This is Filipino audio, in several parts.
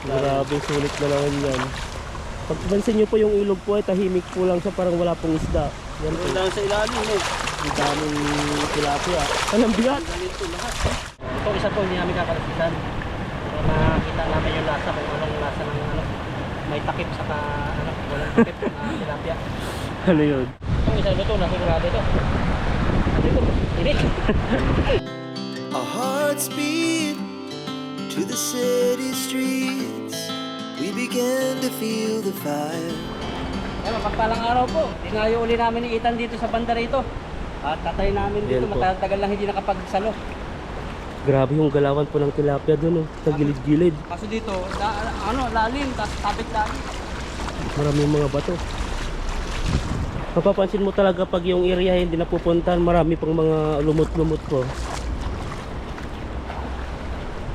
Grabe, sulit na naman yan. Pag pansin nyo po yung ilog po ay tahimik po lang siya, parang wala pong isda. Yan po. Wala sa ilalim eh. Ang daming tilapia. Anong bigat? Ganito lahat. Ito isa po hindi namin kakalasisan. Para makita namin yung lasa kung anong lasa ng ano. May takip saka ano, walang takip na tilapia. Ano yun? Itong isa luto na sigurado ito. Dito, init. Our hearts beat to the city streets. We began to feel the fire. Ano, pagpalang araw po, dinayo uli namin ni Ethan dito sa banda rito. At tatay namin dito, Yan po. matagal lang hindi nakapagsalo. Grabe yung galawan po ng tilapia doon, oh, sa gilid-gilid. Kaso dito, lalim, tapos tabit lagi. Maraming mga bato. Mapapansin mo talaga pag yung area hindi napupuntahan, marami pang mga lumot-lumot po.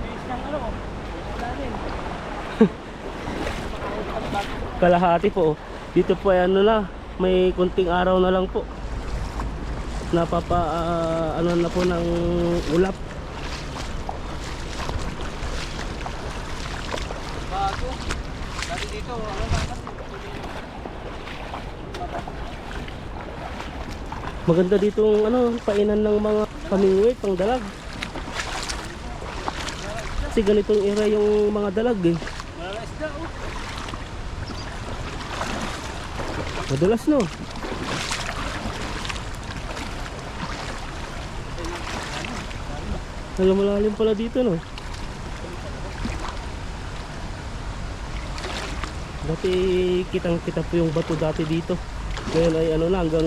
Base ng ano, lalim. Kalahati po, oh. Dito po ay ano na, may kunting araw na lang po. Ano na po ng ulap. Bago. Dati dito, ano na kasi. Maganda dito ang ano, painan ng mga pamingwit, pang dalag. Kasi ganitong area yung mga dalag eh. Wala isda, oh. Madalas no. Malalim pala dito no. Dati kitang-kita po yung bato dati dito. Ngayon ay ano na hanggang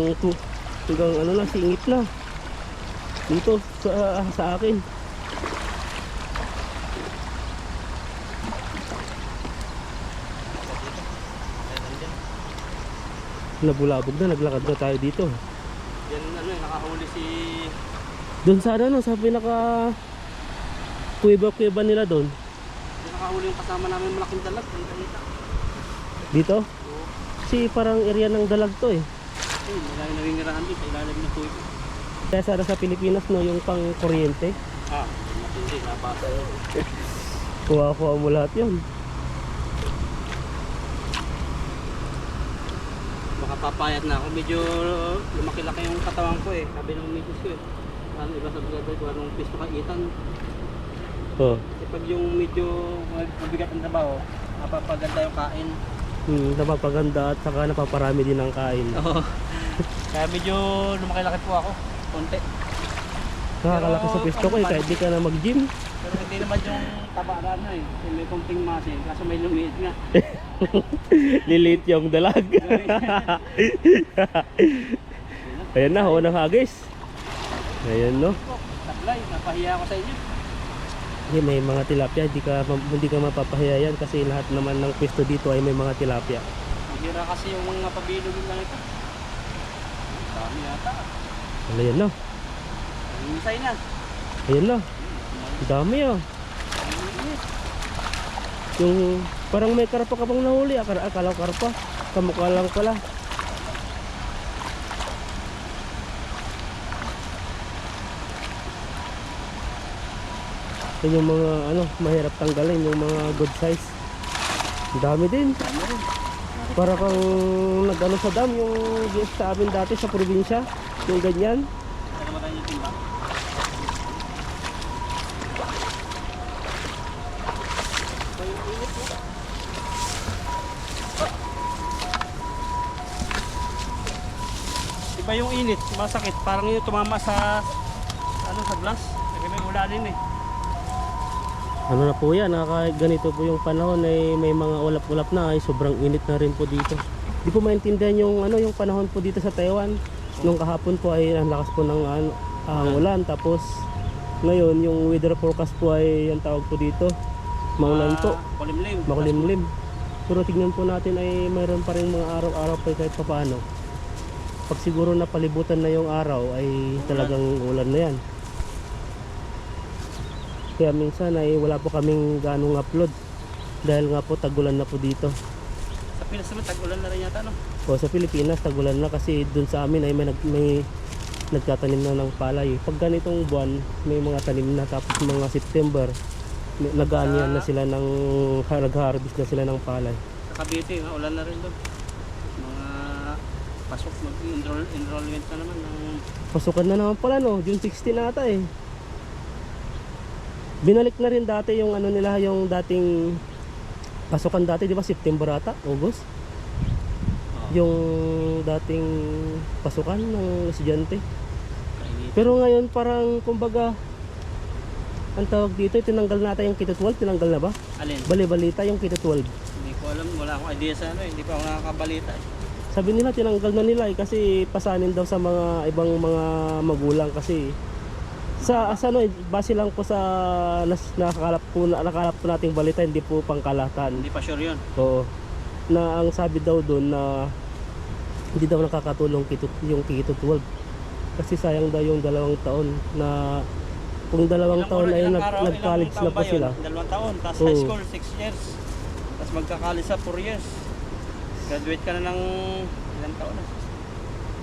ano na singit na. Dito sa akin. Nabulabog na, naglakad na tayo dito. Yan ano, nakahuli si... Doon sa ano, sa pinaka kuweba nila doon. Yan nakahuli yung kasama namin malaking dalag. Dito? Kasi parang area ng dalag to eh. Ayun, malaking narinirahan din sa ilalim ng tuwid. Kaya sana sa Pilipinas no, yung pang kuryente. Ah, matindi, napasa yun. Kuha-kuha mo lahat yun. Makapapayat na ako. Medyo lumaki-laki yung katawan ko eh. Sabi ng misis ko eh. Ano, iba sabi ko anong pisto ka Ethan. Oh. Kasi pag yung medyo mabigat ang trabaho, napapaganda yung kain. Napapaganda at saka napaparami din ang kain. Oo. Kaya medyo lumaki-laki po ako. Konti. Nakakalaki sa pisto ko eh, kahit di ka na mag-gym. Pero hindi naman yung taba na ano eh. Kasi may konting masin. Kaso may lumiit nga. Lilit yung dalag. Ayan na, unang hagis. Ayan no. Taglay, napahiya ako sa inyo. Hindi, may mga tilapia, hindi ka mapapahiya yan kasi lahat naman ng pwesto dito ay may mga tilapia. Mahira kasi yung mga pabilogin lang ito. Dami yata. Ano yan no? Misay na. Ayan na. Ang dami oh. Yung parang may karpa ka bang nahuli, akala ko karpa, kamukha lang pala. Yan yung mga ano, mahirap tanggalin, yung mga good size. Ang dami din. Para kang nag-ano sa dam, yung sa amin dati sa probinsya, yung ganyan. Ano ba tayo yung timba? Iba yung init, masakit. Parang yung tumama sa ano sa glass. Kasi may ulalim eh. Ano na po yan, kahit ganito po yung panahon ay may mga ulap-ulap na ay sobrang init na rin po dito. Di po maintindihan yung ano yung panahon po dito sa Taiwan. Nung kahapon po ay ang lakas po ng ang ulan, tapos ngayon yung weather forecast po ay ang tawag po dito maulan po, Makulimlim. makulimlim. Pero tignan po natin ay mayroon pa rin mga araw-araw pa kahit paano. Pag siguro na palibutan na yung araw ay talagang ulan na yan. Kaya minsan ay wala po kaming ganong upload dahil nga po tagulan na po dito. Sa Pinas naman tag-ulan na rin yata no? O sa Pilipinas tagulan na kasi dun sa amin ay may nagtatanim na ng palay. Pag ganitong buwan may mga tanim na, tapos mga September nag-aanihan na sila ng nag-harvest na sila ng palay. Sa Cavite, ulan na rin doon. Mga pasok, enrollment na naman ng Pasukan na naman pala no, June 16 nata eh. Binalik na rin dati yung ano nila, yung dating pasukan dati, di ba September ata, August? Yung dating pasukan ng estudyante. Pero ngayon parang kumbaga ang tawag dito, tinanggal natin yung K-12, tinanggal na ba? alin? Bali-balita yung K-12. Hindi ko alam, wala akong idea sa ano, hindi pa ako nakakabalita. Sabi nila tinanggal na nila eh, kasi pasanin daw sa mga ibang mga magulang kasi sa ano eh, base lang po sa nakakalap po nating balita, hindi po pangkalahatan. Hindi pa sure yun. Oo. Na ang sabi daw doon na hindi daw nakakatulong yung K-12 kasi sayang daw yung 2 taon na kung 2 taon ay nag-college na pa sila. 2 taon, tapos Oo. high school 6 years. Tapos magka-college sa 4 years. Graduate ka na ng ilang taon na?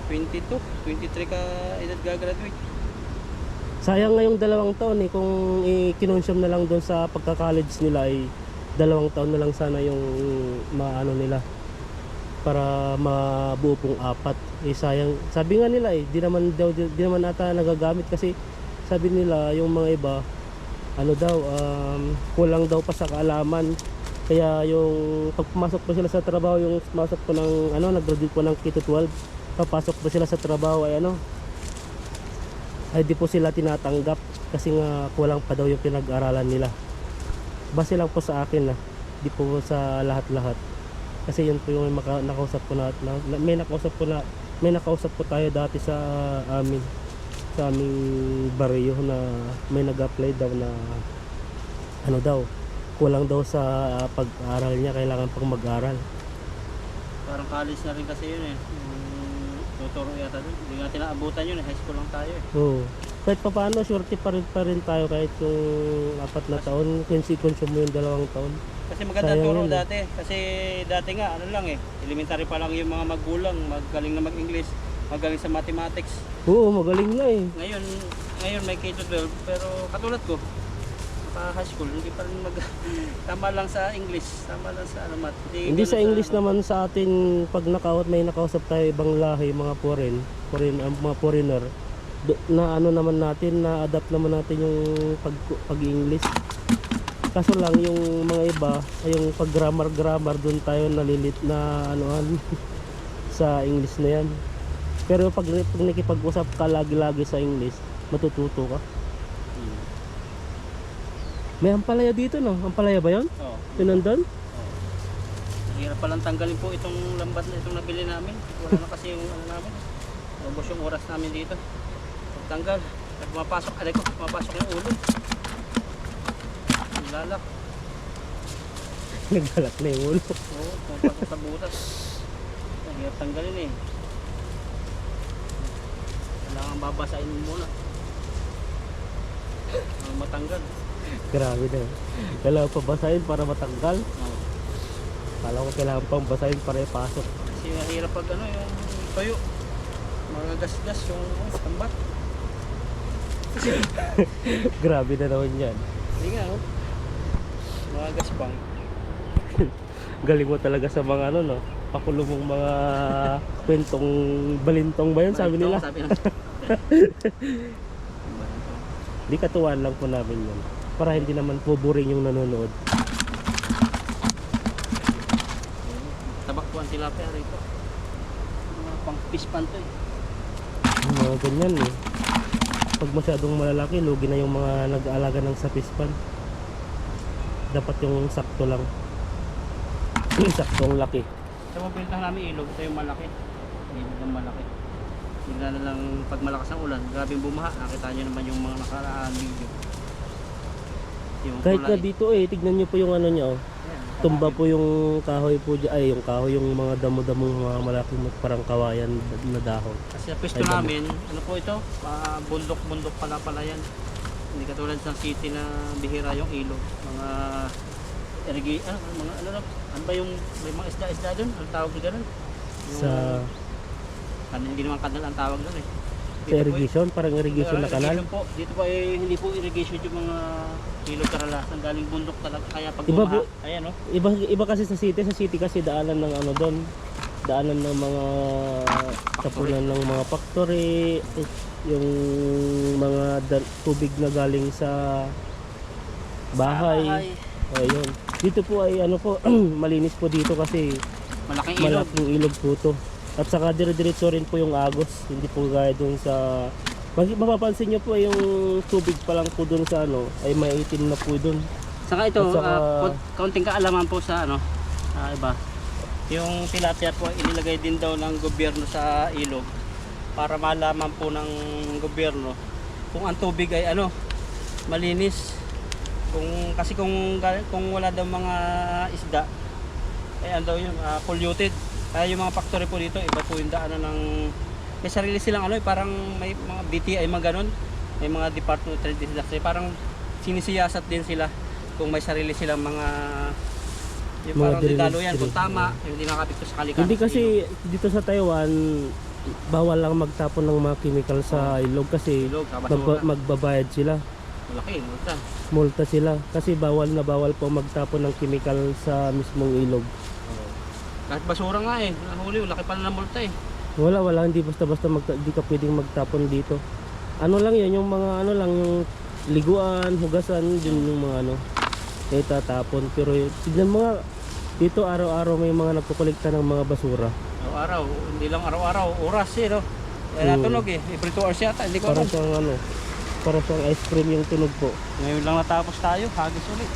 22, 23 ka edad gagraduate. Sayang nga yung 2 taon eh, kung i-consume na lang doon sa pagka-college nila ay 2 taon na lang sana yung maano nila para mabuo pong 4. Eh sayang, sabi nga nila eh, di naman ata nagagamit kasi sabi nila yung mga iba ano daw, kulang daw pa sa kaalaman. Kaya yung pagpumasok po sila sa trabaho, yung pumasok po ng ano, nag-graduate po ng K-12, papasok po sila sa trabaho ay ano, ay di po sila tinatanggap kasi nga kulang pa daw yung pinag-aralan nila. Base lang po sa akin na, di po sa lahat-lahat. Kasi yun po yung nakausap po na, may nakausap po tayo dati sa aming baryo na may nag-apply daw na ano daw, kulang daw sa pag-aaral niya, kailangan pang mag-aral. Parang college na rin kasi yun eh. Tuturo yata doon. Hindi nga tinaabutan yun eh. High school lang tayo eh. Oo. Kahit pa paano, surety pa rin tayo kahit yung 4 na taon, consume mo yung 2 taon. Kasi maganda Sayang turo yun eh. dati. Kasi dati nga, ano lang eh. Elementary pa lang yung mga magulang. Magaling na mag-English. Magaling sa mathematics. Oo, magaling na eh. Ngayon may K-12. Pero katulad ko, high school, hindi pa rin tama lang sa English, tama lang sa ano, math. Hindi sa English naman sa atin, pag may nakausap tayo ibang lahi, mga mga foreigner, na ano naman natin, na adapt naman natin yung pag-English. Kaso lang yung mga iba, yung pag grammar doon tayo nalilit na anuan sa English na yan. Pero pag nakipag-usap ka lagi-lagi sa English, matututo ka. May ampalaya dito no? Ampalaya ba yun? Oo. Yun nandun? Hirap palang tanggalin po itong lambat na itong nabili namin. Wala na kasi yung ano namin. Ubos yung oras namin dito. Tanggal. At pumapasok yung ulo. Lalak. Naglalak na yung ulo. Oo, pumapasok sa butas. Hirap tanggalin eh. Kailangan babasahin mo muna. Matanggal. Grabe na. Kailangan pa basahin para matanggal. Oo. Kala ko kailangan pang basahin para ipasok. Kasi mahirap pag ano yung tuyo. Mga gas-gas yung tambat. Grabe na naman yan. Hindi nga oh. Mga gaspang. Galing mo talaga sa mga ano no? Pakulo mong mga kwentong balintong ba yun sabi nila? Sabi Di katuwaan lang po namin yun. Para hindi naman po boring yung nanonood. Tabak po ang tilapia rito. Mga pang fish pan to eh. Mga ganyan eh. Pag masyadong malalaki, lugi na yung mga nag-aalaga ng sapispan. Dapat yung sakto lang. Saktong laki. Sa mabintang namin ilog, ito yung malaki. Ilog ng malaki. Bigla na lang pag malakas ang ulan, grabe yung bumaha. Nakita nyo naman yung mga nakaraan video. Yung Kahit na tulay. dito eh, tignan nyo po yung ano nyo. Ayan, Tumba po yung kahoy po dyan. Ay, yung kahoy, yung mga damo-damong mga malaking parang kawayan na dahon. Kasi sa pwesto Ay, damo. namin, ano po ito? Bundok-bundok pala yan. Hindi katulad sa city na bihira yung ilog. Mga ano ba yung may mga isda doon? Ang tawag na gano'n? Yung, Sa hindi naman kanal ang tawag doon eh. Sa irrigation, parang irrigation na kanal. Irrigation po. Dito po ay hindi po irrigation yung mga ilog karalasan. Galing bundok talaga. Kaya pag Iba bumaha, po- ayan oh. Iba kasi sa city kasi daanan ng ano doon. Daanan ng mga tapunan ng mga factory, yung mga tubig na galing sa bahay. Ayun. Dito po ay ano po, malinis po dito kasi Malaking ilog. malaking ilog po to. At saka dire-diretso rin po yung agos, hindi po gaya dun sa mapapansin nyo po yung tubig pa lang po dun sa ano ay maitim na po dun. Saka ito, At saka- kaunting kaalaman po sa ano, iba. Yung tilapia po inilagay din daw ng gobyerno sa ilog para malaman po ng gobyerno kung ang tubig ay ano, malinis. Kasi kung wala daw mga isda ay ano daw yun, polluted. Kaya yung mga factory po dito, iba po yung daanan ng may sarili silang ano, parang may mga BTI mga ganun. May mga Department of Trade Industry, parang sinisiyasat din sila kung may sarili silang mga yung Mga parang drainage dalo yan kung stream. tama, yung hindi nakapito sa kalikasan. Hindi kasi dito sa Taiwan bawal lang magtapon ng mga chemical sa ilog kasi ilog, sa basura. magbabayad sila. Malaki, multa. Multa sila kasi bawal na bawal po magtapon ng chemical sa mismong ilog. Kahit basura nga eh, nahuli, laki pa na ng multa eh. Wala, hindi basta-basta hindi ka pwedeng magtapon dito. Ano lang yun, yung mga ano lang, yung liguan, hugasan, yun yung mga ano, ay tatapon. Pero tignan mo nga, dito araw-araw may mga nagkukolekta ng mga basura. Araw-araw, hindi lang araw-araw, oras eh no. Kaya natunog eh, every 2 hours yata, hindi ko Para alam. siyang ano, para siyang ice cream yung tunog po. Ngayon lang natapos tayo, hagis ulit.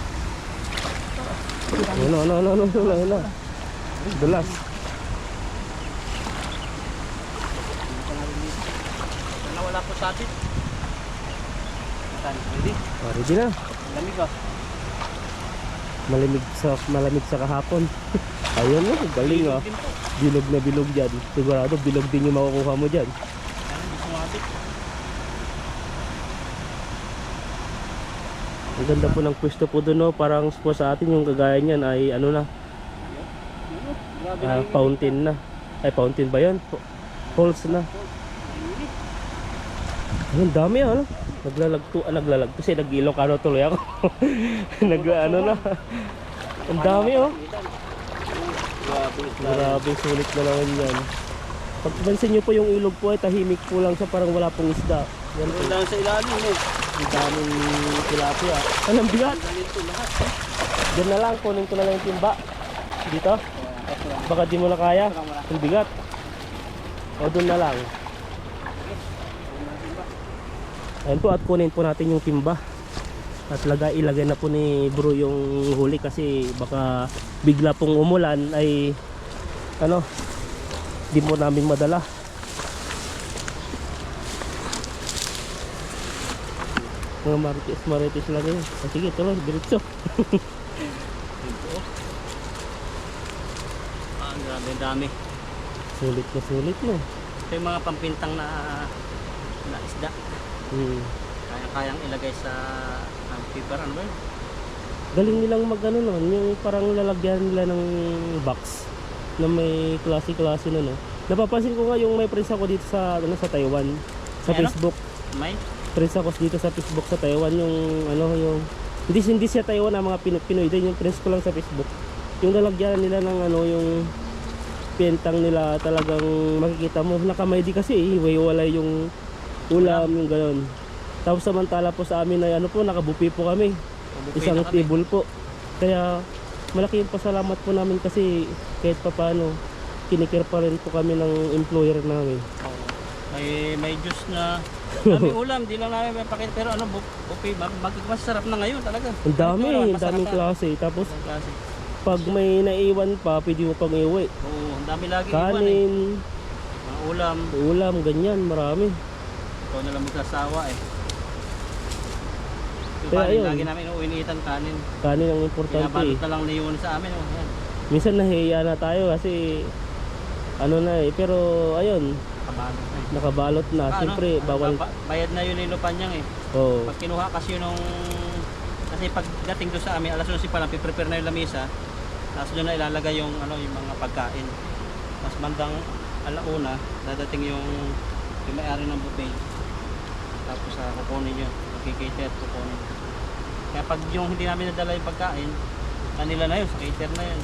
Ano. Dulas. Sana wala po sa atin. Saan? Ready? Ready na. Lamig ah. Malamig sa kahapon. Ayun na, galing ah. Din po. Bilog na bilog dyan. Sigurado bilog din yung makukuha mo dyan. Sana hindi sumabit. Ang ganda po ng pwesto po doon, no? Parang po sa atin yung kagaya niyan ay ano na, Grabe na yung fountain na. Ay, fountain ba yan? Falls na. Ang dami ano? Naglalagto kasi nag-Ilocano tuloy ako. Ano na. Ang dami oh. Grabe, sulit na naman yan. Pag pansin nyo po yung ilog po ay tahimik po lang siya, parang wala pong isda. Yan po. Doon sa ilalim eh. Ang daming tilapia. Anong bigat? Ganito lahat. Diyan na lang, kunin ko na lang yung timba. Dito? Baka di mo na kaya. Ang bigat. O doon na lang. Ayun po, at kunin po natin yung timba. At ilagay na po ni bro yung huli kasi baka bigla pong umulan ay ano, di mo namin madala. Mga marites lang yun. Sige, tuloy, diretso. Grabe, ang dami. Sulit no. Ito yung mga pampintang na isda. Kayang-kayang ilagay sa paper, ano ba yun? Galing nilang magano no, yung parang lalagyan nila ng box na may klase-klase na no. Napapansin ko nga yung may friends ako dito sa sa Taiwan, sa May ano? Facebook. May? Friends ako dito sa Facebook sa Taiwan yung ano yung hindi siya Taiwan na mga Pinoy din, yung friends ko lang sa Facebook. Yung lalagyan nila ng ano yung pintang nila talagang makikita mo nakamay di kasi hiwa-hiwalay yung ulam yung gano'n. Tapos samantala po sa amin ay ano po nakabupi po kami. Isang table po. Kaya malaki yung pasalamat po namin kasi kahit pa paano kinikir pa rin po kami ng employer namin. May juice na dami ulam, di lang namin mapakita pero ano buffet, masarap na ngayon talaga. Ang daming klase. Tapos Klase. pag may naiwan pa, pwede mo pang iuwi. Oo, ang dami lagi iwan eh. Kanin, Mga ulam, ulam, ganyan, marami. ikaw na lang magsasawa eh. Yung Kaya kanin, yun. lagi namin uinitan kanin. Kanin ang importante Pinabalot eh. na lang niyon sa amin. Oh, yan. Minsan nahiya na tayo kasi ano na eh. Pero ayun, Kabalot na eh. nakabalot na. Siyempre, bawal. Bayad na yun yung panyang eh. Oh, Pag kinuha kasi yun nung... Kasi pagdating doon sa amin, alas 11 pa lang, piprepare na yung lamesa. Tapos doon na ilalagay yung, yung mga pagkain. Mas bandang alauna, dadating yung yung may-ari ng buffet. Tapos kukunin yun, magkikater at kukunin. Kaya pag yung hindi namin nadala yung pagkain, kanila na yun, sa cater na yun.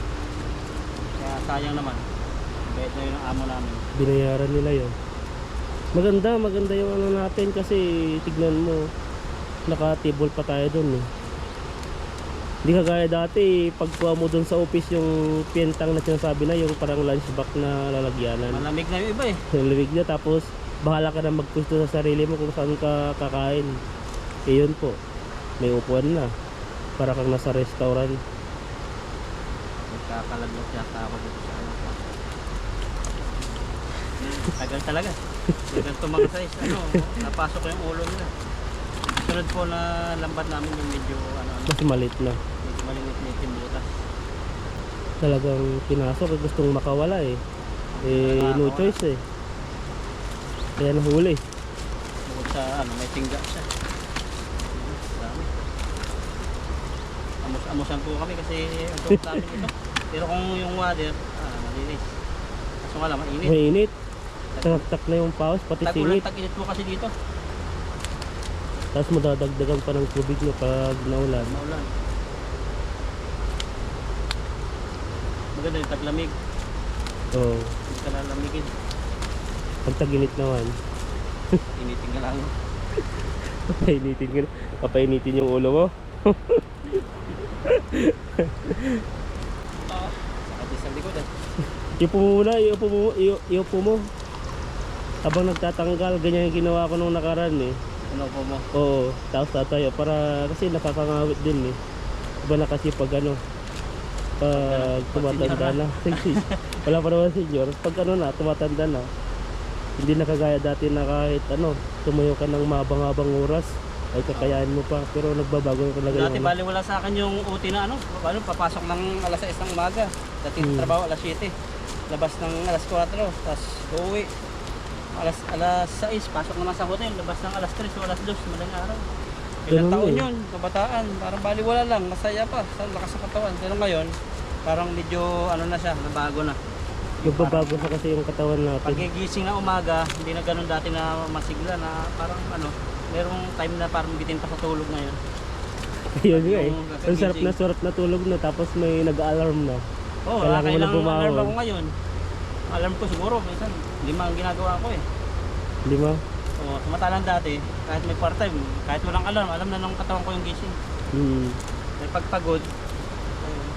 Kaya sayang naman. Bayad na yun ang amo namin. Binayaran nila yun. Maganda yung ano natin kasi tignan mo, naka-table pa tayo dun eh. Hindi kagaya dati, pagkuha mo dun sa office yung pientang na sinasabi na, yung parang lunch box na lalagyanan. Malamig na yung iba eh. Lamig na, tapos bahala ka na magpwesto sa sarili mo kung saan ka kakain. Eh yun po, may upuan na. Para kang nasa restaurant. Nagkakalaglot yata ako dito sa ano. Tagal talaga. Tagal itong mga size. Ano, napasok ko yung ulo nila. Sunod po na lambat namin yung medyo Mas malit na. medyo malingit-lit yung butas. Talagang pinasok, eh, gustong makawala eh. Eh, no choice eh. Kaya nahuli. Bukod sa may tingga siya. Dami. Amos-amusan po kami kasi ang tukot namin ito. Pero kung yung water, malinis. Kaso nga lang, mainit. Mainit. Taktak na yung paus, pati Tag-ulan, singit. tag-init po kasi dito. Tapos madadagdagan pa ng tubig nyo pag naulan. Maulan. Maganda yung taglamig. Oo. Hindi ka lalamigin. Pag taginit naman. Initin ka lang. Papainitin yung ulo mo. Sakit sa likod eh. Iupo mo muna, iupo mo. Habang nagtatanggal, ganyan yung ginawa ko nung nakaraan eh. Ano po mo? Oo, tapos tatayo para kasi nakakangawit din eh. Iba na kasi pag ano, pag tumatanda na. Wala pa naman senior, pag ano na, tumatanda na. Hindi na kagaya dati na kahit ano, tumayo ka ng mabang-abang oras ay kakayanin mo pa, pero nagbabago na talaga Dati yung ano. bali wala sa akin yung OT na papasok ng alas 6 ng umaga. Dati trabaho alas 7. Labas ng alas 4, tapos uuwi. Alas 6, pasok naman sa hotel. Labas ng alas 3 o alas 2, madaling araw. Ilang Ganun taon eh. yun, kabataan. Parang bali wala lang, masaya pa, sa lakas ng katawan. Pero ngayon, parang medyo ano na siya, nabago na. Nagbabago na kasi yung katawan natin. Pagigising na umaga, hindi na ganun dati na masigla na parang merong time na parang bitin pa sa tulog ngayon. Yun nga eh. Yung Ang sarap na tulog na, tapos may nag-alarm na. Oo, Kailangan mo na kailangan bumangon. alarm ako ngayon. Alarm ko siguro, minsan 5 ang ginagawa ko eh. 5? Oo, samantalang dati, kahit may part-time, kahit walang alarm, alam na ng katawan ko yung gising. May pagpagod, ayun,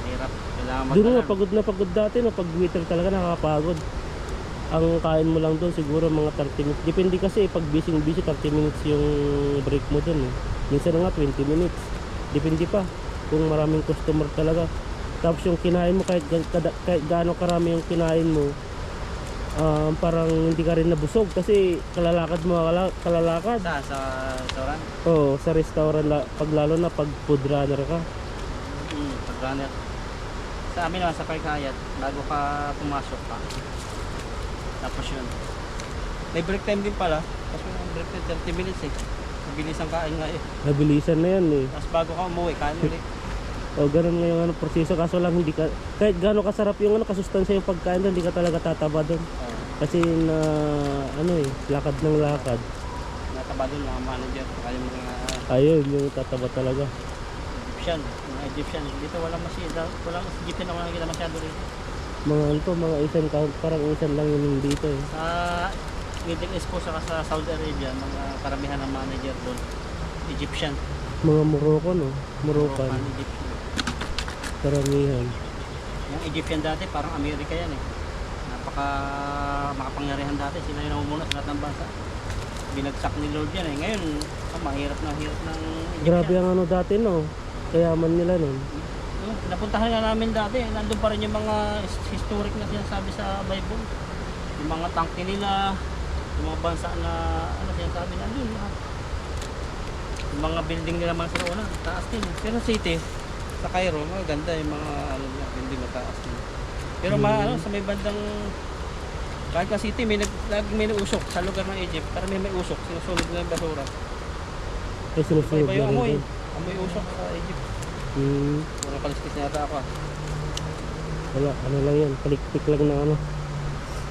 hirap. Kailangan Doon nga, mag-alarm. pagod dati, no? Pag winter talaga nakakapagod. Ang kain mo lang doon siguro mga 30 minutes. Depende kasi, pag busy 30 minutes yung break mo doon. Eh. Minsan nga 20 minutes. Depende pa kung maraming customer talaga. Tapos yung kinain mo, kahit gaano karami yung kinain mo, parang hindi ka rin nabusog kasi kalalakad mo, kalalakad. Sa restaurant, Oo, sa restaurant, pag lalo na pag food runner ka. pag-runner. Sa amin naman, sa Parkayat, bago ka pumasok pa. Tapos yun. May break time din pala. Tapos may break time 30 minutes eh. Mabilis ang kain nga eh. Nabilisan na yan eh. Tapos bago ka umuwi, kain ulit. O ganun nga yung proseso, kaso lang hindi ka, kahit gaano kasarap yung kasustansya yung pagkain doon, hindi ka talaga tataba doon. Kasi na lakad ng lakad. Nataba doon mga manager, saka yung mga Ayun, yung tataba talaga. Egyptian, mga Egyptian. Dito walang walang Egyptian ako nakikita masyado dito. Mga isan, parang isan lang yun dito eh. Sa Middle East po saka sa Saudi Arabia, mga karamihan ng manager doon, Egyptian. Mga Morocco no? Moroccan, Egyptian. karamihan. Yung Egyptian dati parang Amerika yan eh. Napaka makapangyarihan dati, sila yung namumuna sa lahat ng bansa. Binagsak ni Lord yan eh. Ngayon, mahirap ng Egyptian. Grabe ang ano dati no, kayaman nila nun. Napuntahan nga namin dati, nandun pa rin yung mga historic na sinasabi sa Bible. Yung mga tangke nila, yung mga bansa na sinasabi nandun. Yung mga building nila mga sa una, taas din. Pero city, sa Cairo, maganda yung mga building na taas din. Pero sa may bandang kahit ka city, laging may usok sa lugar ng Egypt. Para may usok, sinusunod nila yung basura. Eh sinusunod Iba na yung rin amoy. doon. Amoy usok sa Egypt. Mga kaliskis na yata ako. Wala, ano lang yan, palikpik lang na ano.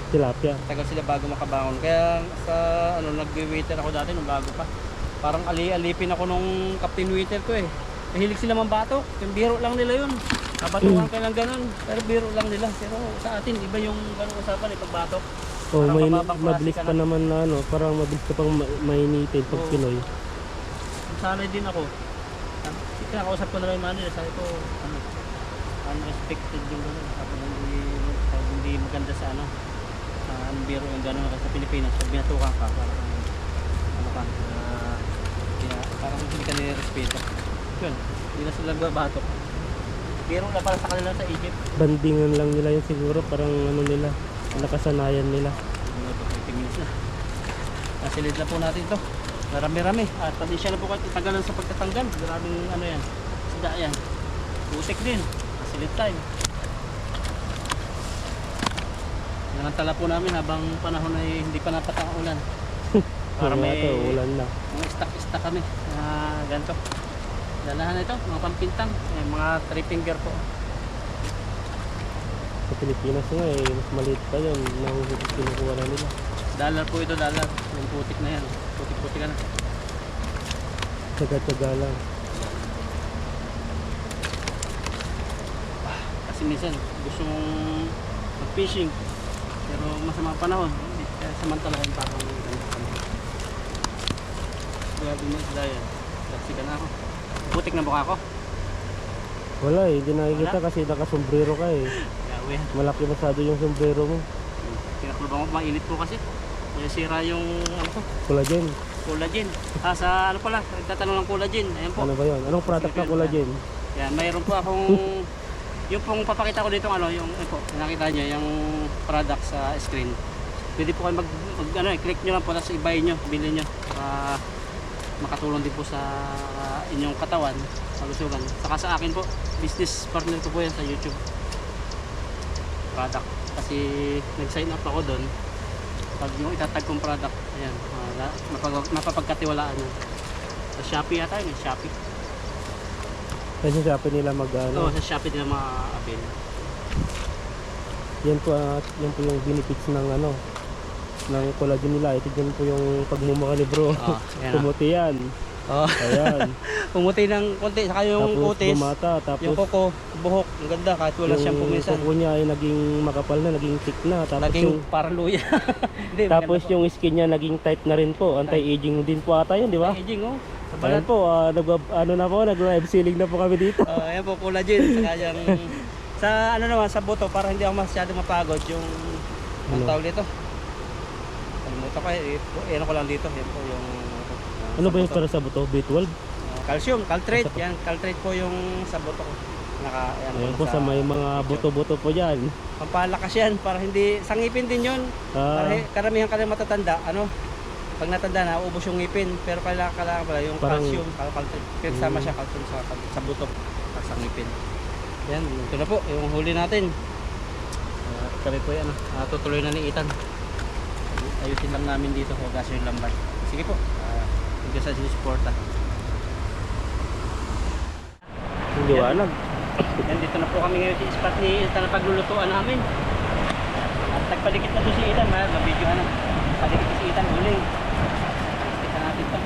tilapia. Tagal sila bago makabangon. Kaya sa ano, nag-waiter ako dati nung bago pa. Parang alipin ako nung captain waiter ko eh. Mahilig sila mambatok. Yung biro lang nila yun. Kabatukan ka lang ganun. Pero biro lang nila. Pero sa atin, iba yung ganung usapan eh, pagbatok. Oh, Parang may mababang klase mabilis ka pa na. naman na ano, parang mabilis ka pang mainitin pag Oo. Pinoy. Sanay din ako. Kinakausap ko na lang yung manager. Sabi ko, ano, unexpected yung gano'n. Sabi ko, hindi maganda sa ano. Ang biro yung gano'n sa Pilipinas. Pag binatukan ka, parang ano ka, kaya parang hindi ka nire-respeto. Yun, hindi na sila babatok. Biro na para sa kanila sa Egypt. Bandingan lang nila yun siguro, parang ano nila, nakasanayan nila. Ano ito, 20 minutes na. Nasilid na po natin ito. Marami-rami. At padisya na po kahit itagalan sa pagtatanggal. Maraming ano yan. Sida yan. Putik din. Nasilid time. Nanantala po namin habang panahon ay hindi pa napatang ang ulan. Para Wala may to, ulan na. mga stock kami. Ganito. Dalahan na ito. Mga pampintang. Mga 3 finger po. Sa Pilipinas nga eh, mas maliit pa yun nang kinukuha na nila. Dollar po ito, dollar. Yung putik na yan. Putik-putik na. Tsaga-tsaga lang. Kasi minsan gusto mong mag-fishing pero masama ang panahon. Kaya samantalahin pa akong ganito kami. Grabe mo isda yan. Laksikan na ako. Putik na buka ako. Wala eh, hindi nakikita kasi nakasombrero ka eh. Grabe yan. Malaki masyado yung sombrero mo. Pinakulubang ko, mainit po kasi. Kaya sira yung ano ko, Collagen. collagen. Sa ano pala, nagtatanong ng collagen. Ayan po. Ano ba yun? Anong product na collagen? Yan, mayroon po akong yung pong papakita ko dito ano, yung po, nakita niyo yung product sa screen. Pwede po kayo ano, i-click niyo lang po tapos i-buy niyo, bilhin niyo para makatulong din po sa inyong katawan, kalusugan. Saka sa akin po, business partner ko po yan sa YouTube. Product. Kasi nag-sign up ako doon. Pag yung itatag kong product, ayan, mapapagkatiwalaan yun. Sa Shopee yata yun, Shopee. Kasi sa Shopee nila mag Oo, ano, sa Shopee nila ma-avail. yan po yung benefits ng ano, ng collagen nila. Ito dyan po yung pagmumukha ni bro. Oo, ayan. Pumuti yan. Oh. Ayan. Pumuti ng konti, saka yung Tapos kutis, bumata. Tapos yung kuko, buhok, ang ganda kahit wala siyang pumisan. kuko niya ay naging makapal na, naging thick na. Tapos Naging yung, parang luya. Hindi, tapos maganda po. yung skin niya naging tight na rin po. Anti-aging din po ata yun, di ba? Aging, oh. Sa Ayan balat. po, ano na po, nag-live ceiling na po kami dito. Ayan po, collagen. Saka yung, sa ano naman, sa buto, para hindi ako masyado mapagod, yung, Ano? ang tawag dito. Kalimutan ko, ano ko lang dito, yan po yung, Ano sa ba yung buto. para sa buto? B12? Calcium, caltrate, yan, caltrate po yung sa buto ko. Ayan Ayan po sa may mga buto-buto po dyan. pampalakas yan, para hindi, sa ngipin din yun. Karamihan ka rin matatanda, ano, pag natanda na, ubos yung ngipin, pero kailangan pala yung Parang- calcium, pinagsama siya calcium sa buto, sa ngipin. Yan, ito na po, yung huli natin. Kami po yan, tutuloy na ni Ethan. Ayusin lang namin dito, hugasin yung lambat. Sige po, thank you sa sinusuporta. Yung liwanag. Yan, dito na po kami ngayon sa spot ni Ethan na paglulutuan namin. At nagpalikit na to si Ethan, mabidyo na. Palikit na si Ethan, huling. Tika natin to.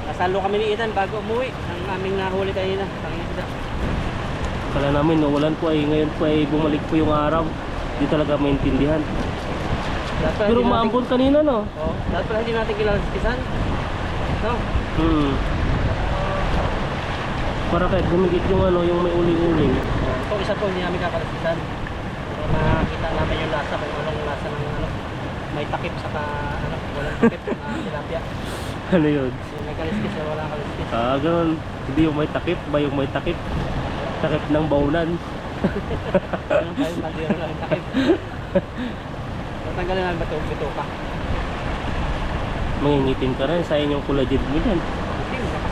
Nasalo kami ni Ethan bago umuwi. Ang aming nahuli kanina. Pangisda. Kala namin, no, ulan po ay ngayon po ay bumalik po yung araw. Di talaga maintindihan. Dapat pala Pero hindi natin- maambon kanina, no? Oh, dapat pala hindi natin kilalaskisan. No? Para kahit gumigit yung ano, yung may uling-uling. Ito isa po hindi namin kakalaskisan. Para makita namin yung lasa kung anong lasa ng ano. May takip saka ano, walang takip na tilapia. Ano yun? Yung may kaliskis na walang kaliskis. Ganun. Hindi yung may takip ba yung may takip? Takip ng baunan. Ganun pa yung maldero lang yung takip. Natanggalin namin bato ka. Mangingitim ka rin, sayang yung collagen mo dyan.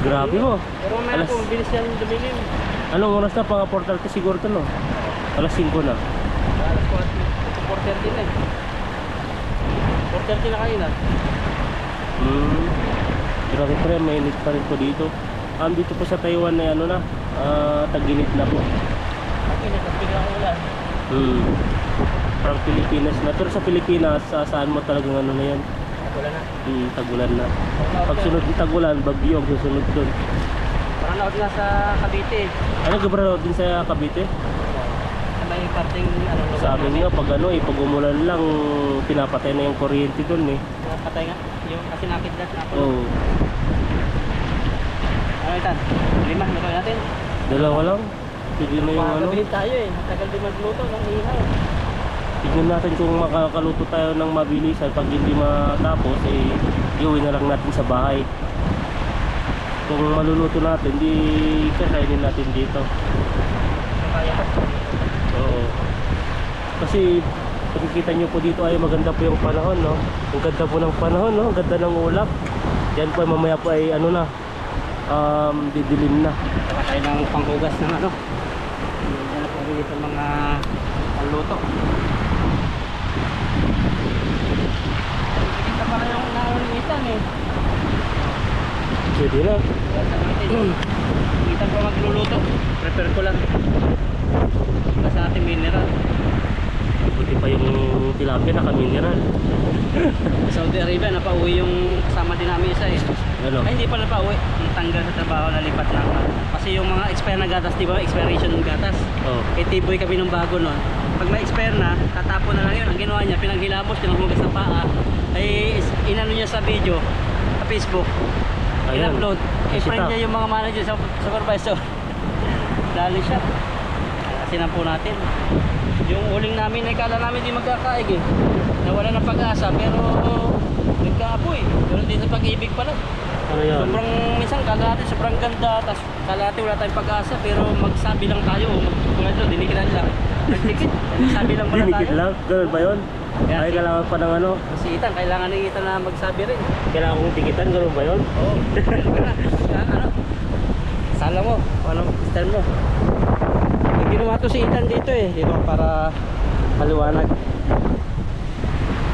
Grabe mo. Pero mamaya Alas- po, bilis yan dumilim. Anong oras na? Pang 4:30 siguro to, no? Alas 5 na. Alas 4:30 na eh. 4:30 na kayo na. Grabe pa rin, mainit pa rin po dito. Dito po sa Taiwan na ano na, tag-init na po. Ang init, at biglang ulan. parang Pilipinas na. Pero sa Pilipinas, saan mo talagang ano na yan? Wala na. Tagulan na. Pag sunod ng tagulan, bagyo ang susunod doon. Parang naot na sa Cavite. Ano gabra din sa Cavite? Sa may parting ano, lugar Sa amin namin. nga, pag ano pag umulan lang, pinapatay na yung kuryente doon eh. Patay nga. Yung kasi nakidlat na ako. Oo. Ano itan? 5 luto natin. Dalawa lang. Sige na yung ano. Pagabihin tayo eh. Matagal din magluto ng ihaw. Tignan natin kung makakaluto tayo ng mabilis at pag hindi matapos, iuwi na lang natin sa bahay. Kung maluluto natin, di kakainin natin dito. Kaya pa. Oo. Kasi pagkikita nyo po dito ay maganda po yung panahon, no? Ang ganda po ng panahon, no? Ang ganda ng ulap. Yan po mamaya po ay ano na, didilim na. Saka tayo ng panghugas ng ano. Yan ang pabili sa mga panluto. Kita pala yung nauninitan eh. Pwede na. Kita ko magluluto. Prepare ko lang. Kasi natin mineral. Buti pa yung tilapia naka-mineral. Saudi Arabia, napauwi yung kasama din namin isa eh. Ano? Ay, hindi pa napauwi. Natanggal sa trabaho, nalipat na ako. Kasi yung mga expire na gatas, di ba? Expiration ng gatas. Oh. Kay Tiboy kami ng bago nun. Pag may expire na, tatapon na lang yun. Ang ginawa niya, pinaghilamos, pinaghugas ng paa. Ay, inano niya sa video, sa Facebook. Ayan. In-upload. I-friend Sita. niya yung mga manager sa supervisor. Dali siya. Asinan po natin. Yung uling namin ay kala namin di magkakaig eh. Nawala ng pag-asa pero nagkaapoy. Pero din sa pag-ibig pala. Ano yan? Sobrang minsan kala natin sobrang ganda. Tapos kala natin wala tayong pag-asa pero magsabi lang tayo. Tulad doon, dinikiran lang. Nagdikit. Magsabi lang pala tayo. Dinikit lang? Ganun ba yun? Kaya Ay, kailangan pa ng ano? Si Itan, kailangan ng Itan na magsabi rin. Kailangan kong tikitan? Ganun ba yun? Oo. Ano? Sala mo. Anong style mo? Ginawa to si Itan dito eh. Dito para maliwanag.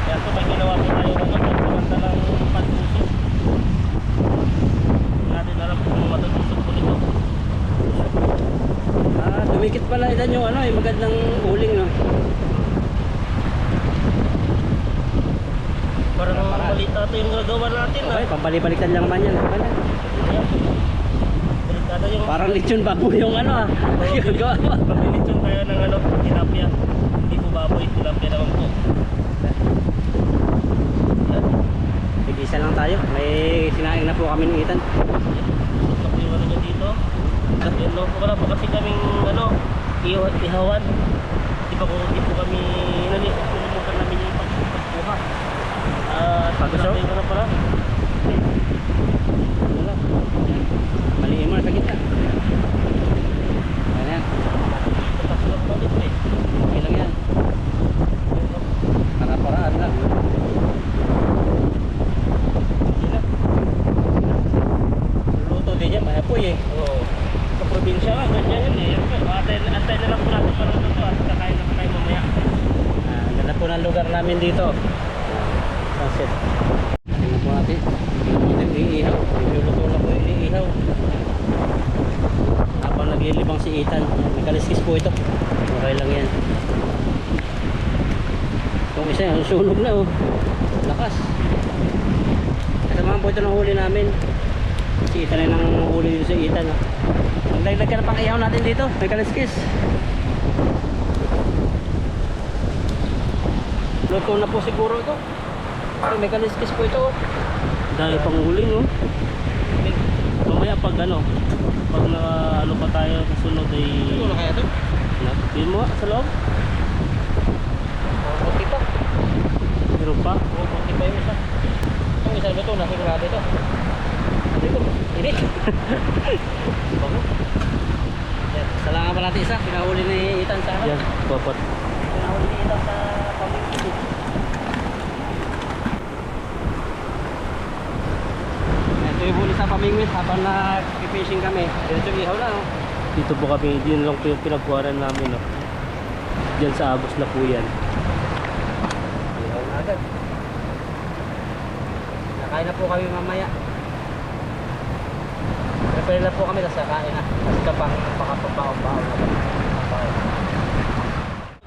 Kaya ito, may ginawa po tayo ng pagkakanta ng pagtusok. Hindi natin alam kung matutusok po nito. Dumikit pala Itan yung ano eh. Magandang uling no. Parang maliit ito yung gagawa natin. Okay, pampalibaliktad lang naman yan. Okay na. Baliktado yung... Parang lechon baboy yung ano ah. Gagawa mo. Paglilitsyon tayo ng ano, tilapia. Hindi po baboy, tilapia naman po. Yan. Tig-isa lang tayo. May sinaing na po kami ng Itan. Ito po yung ano nyo dito. Yan no, wala po kasi kaming ano, ihawan. Di po kami nalimutan namin yung pagkuha. Pagkusok? Pagkusok na pala. Wala. Maliin mo na sa gitna. Ayan yan. Pagkusok mo dito eh. Okay lang yan. Para-paraan lang. Luto din yan, may apoy eh. Oo. Sa probinsya nga, ganyan yun eh. Antay na lang po natin para ito at kakain na tayo mamaya. Ganda po ng lugar namin dito. Sunset. Tingnan po natin. Tingnan po yung iihaw. Luluto na po yung iihaw. Habang naglilibang si Ethan. May kaliskis po ito. Okay lang yan. Itong isa yan, sunog na oh. Lakas. Kasamahan po ito ng huli namin. Si Ethan ay nang huli dito si Ethan. Oh. Magdagdag ka na pang ihaw natin dito. May kaliskis. Luto na po siguro ito. May kaliskis po ito. Dahil pang huling no. Mamaya pag ano, pag na ano pa tayo sa sunod ay... Ano na kaya ito? Pin mo sa loob? Buti pa. Meron pa? Buti pa yung isa. Itong isa luto na sigurado ito. Dito. Ini. Bago. Yan. Salangan pa natin isa. Pinahuli ni Ethan sa ano? Yan, papat. Pinahuli ni Ethan sa pamilya. Ito yung huli sa pamingwit habang nag-fishing kami. Dito yung ihaw na oh. Dito po kami, din lang po yung pinagkuhanan namin no. Diyan sa Agos na po yan. Ihaw na agad. Nakain na po kami mamaya. Prepare na po kami tapos kakain na. Tapos kapang pakapagbaon-baon na.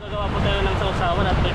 Gagawa po tayo ng sausawan at may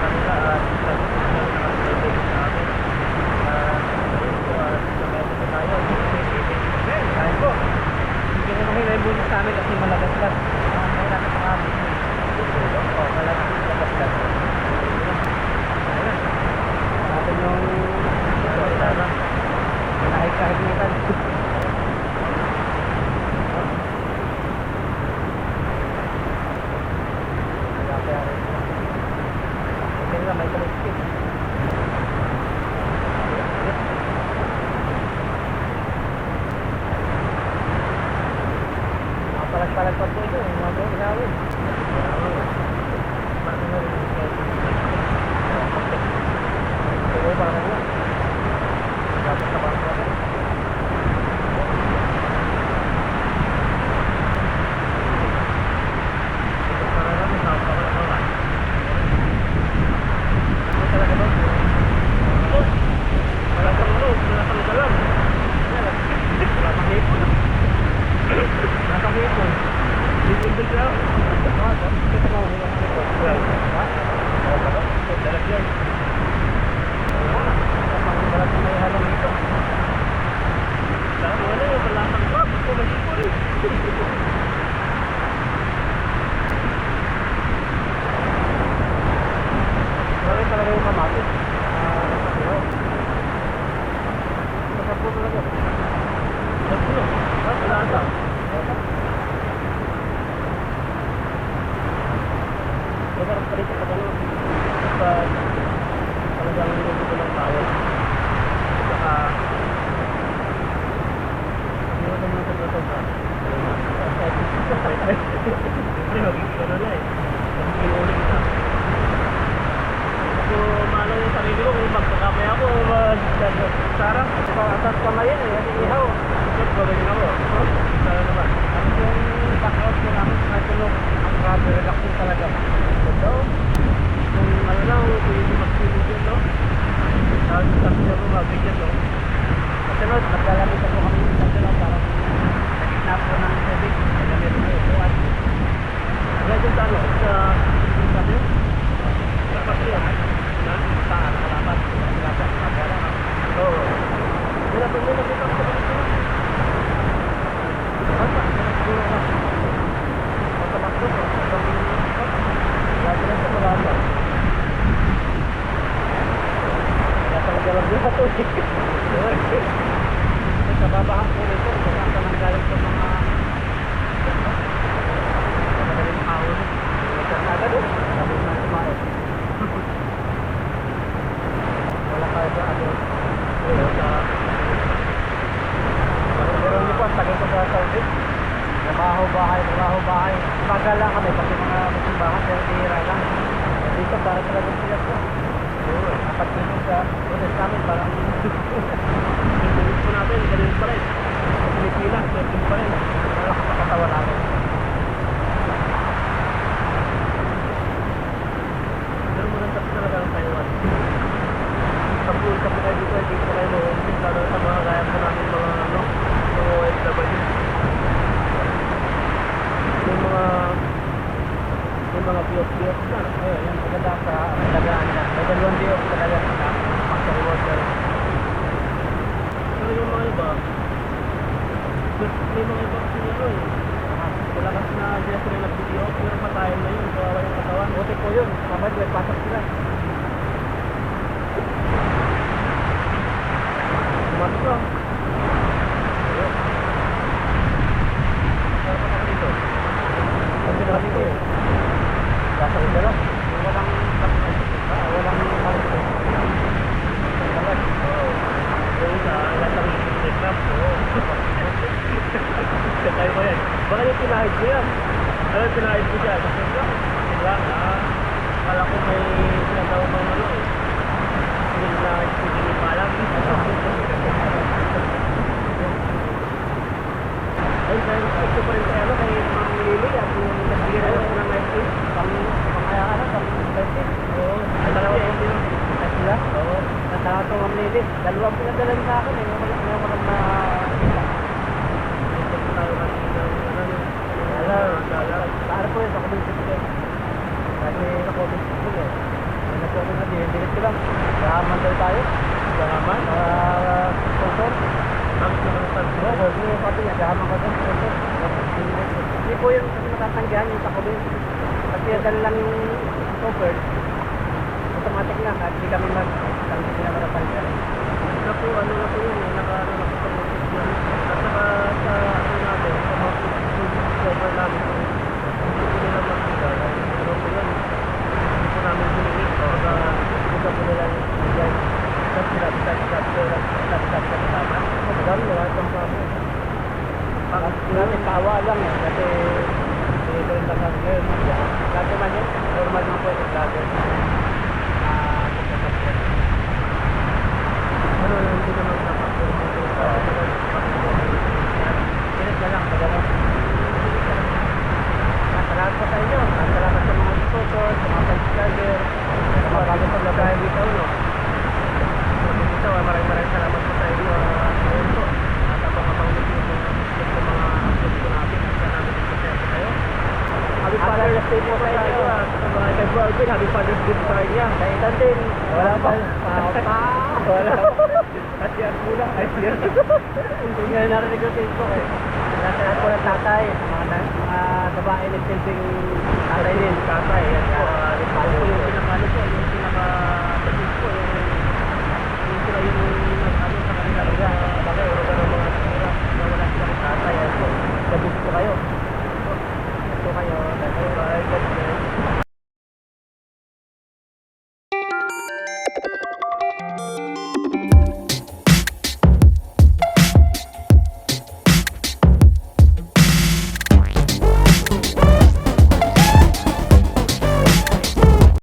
kanila at nakasipin sa amin. Ayun po, kumete po tayo. Kain po. Hindi ko mahila yung bulis namin kasi malagasgas. May natin ang amin. O, malagasgas. Ayun. Natin yung kahit-kahitan. May tulistik. Palag-palag pa po ito, yung mga inawin. Ito pa naman yun. Dapat sa bangko. Ito talaga ba? may harang dito. Wala yung balatang truck. Pumasipon eh. Bakit talaga yung kamatis? Masarap po talaga. Masarap po. Balata. Masarap pa rin sa pagano. Kapag talagang niluto ko ng bawal. Saka niluto mo sa luto ka. Siyempre magiging ano na eh. Magiging ulit na. So, maano yung sarili ko kung magkakamay ako sarap. Atas kamay yan eh, kasi ihaw. Ito, gawin ako. Sana naman. At yung background ko namin sa tulog, ang grabe relaxing talaga. Ito, kung ano lang, pwede mag-feeling yun, no? Tapos sabi ko mabigyan, no? Kasi no, naglalamit ako kami sa tulog, parang nagitna po ng tubig. Nagamit mo yung buwan. Kaya dyan sa ano, sa sabi yun? Dapat yun, saan? Dapat. Oo. Wala pa mo nakita ko sa dito. Basta, siguro na. Basta makro ko. Lagi na sa malata. Kaya talaga lang dito ito. Sa babahan ko rito, kaya ka nang galing sa mga magaling ahon. Nagkakaga doon. Sabi na sumain. Wala tayo sa ano. Meron niyo po, tagal ko sa Saudi. Trabaho bahay. Tagal lang kami, pati mga simbahan, pero tihira lang. Dito, para talagang sila po. Apat minutes sa ulit namin, parang minutes po natin, ganun pa rin. Sa Pilipinas, ganun pa rin. Parang sa katawa namin. Pero maganda talaga ang Taiwan. Kapul ka po kayo dito, hindi po kayo mahumsik, lalo sa mga gaya po namin mga ano, mga OFW. Yung mga biyot na, yung maganda sa dagaan na. May dalawang biyot talaga na sa water. Pero yung mga iba, may mga iba kasi nyo eh. Malakas na sila sila nag-video, pero patayin na yun, kawawa yung katawan. Buti po yun, mamad, pasok sila. Masuk lang. Saan pa naman dito? Saan pa naman dito? Lasa rin dalaw. Walang walang halito. Walang yung isa, latang ikikikrap. Kaya ko yan. Baka yung pinahid ko yan. Ano yung pinahid ko dyan? Wala na. Kala ko may sinagawa mga ano eh. Hindi na hindi pa alam. Ayun, ito pa rin sa ano, kay Ma'am Lily, at yung nagbigay na ng ice cream, pang-kaya ka na, pang-ice cream. Oo. Ang dalawa po sila. Ay sila? Oo. Ang dalawa po Ma'am Lily. Dalawang pinadala sa akin, eh. Ngayon ko lang na-kita. Ito po tayo kanina, Para po yun, sa comment section. Kasi sa comment section eh. Nag-comment na din, direct ko lang. Yaman daw tayo. Yaman? Sponsor. Pati nagahaman ko dyan. Hindi po yun kasi natatanggihan yung sa comment. Kasi dala lang yung offer. Automatic na kahit hindi kami mag-tanggi na matatanggihan. Ito po ano na po yun, naka-ano na po sa notice yun. At saka sa ano natin, sa mga offer namin. Hindi po nila mag-tanggihan. Pero po yun, hindi po namin sinigit. Baka hindi po nila yung tapos stop sa tama. Madami na itong kamo. Pag natin tawa lang eh. Kasi dito rin lang ang girl. Dati man yun, normal naman po yung vlogger. Ano, hindi naman dapat. Pilit na lang, pagano. Salamat po sa inyo. Salamat sa mga sponsors, sa mga subscriber, sa mga Wala pa. Wala pa. Asyan po lang. Asyan. Hindi nga narinig yung Facebook eh. Nasa po ng tatay. Mga babae nagsilbing tatay din. Tatay. Yan po. Yung pinakano po.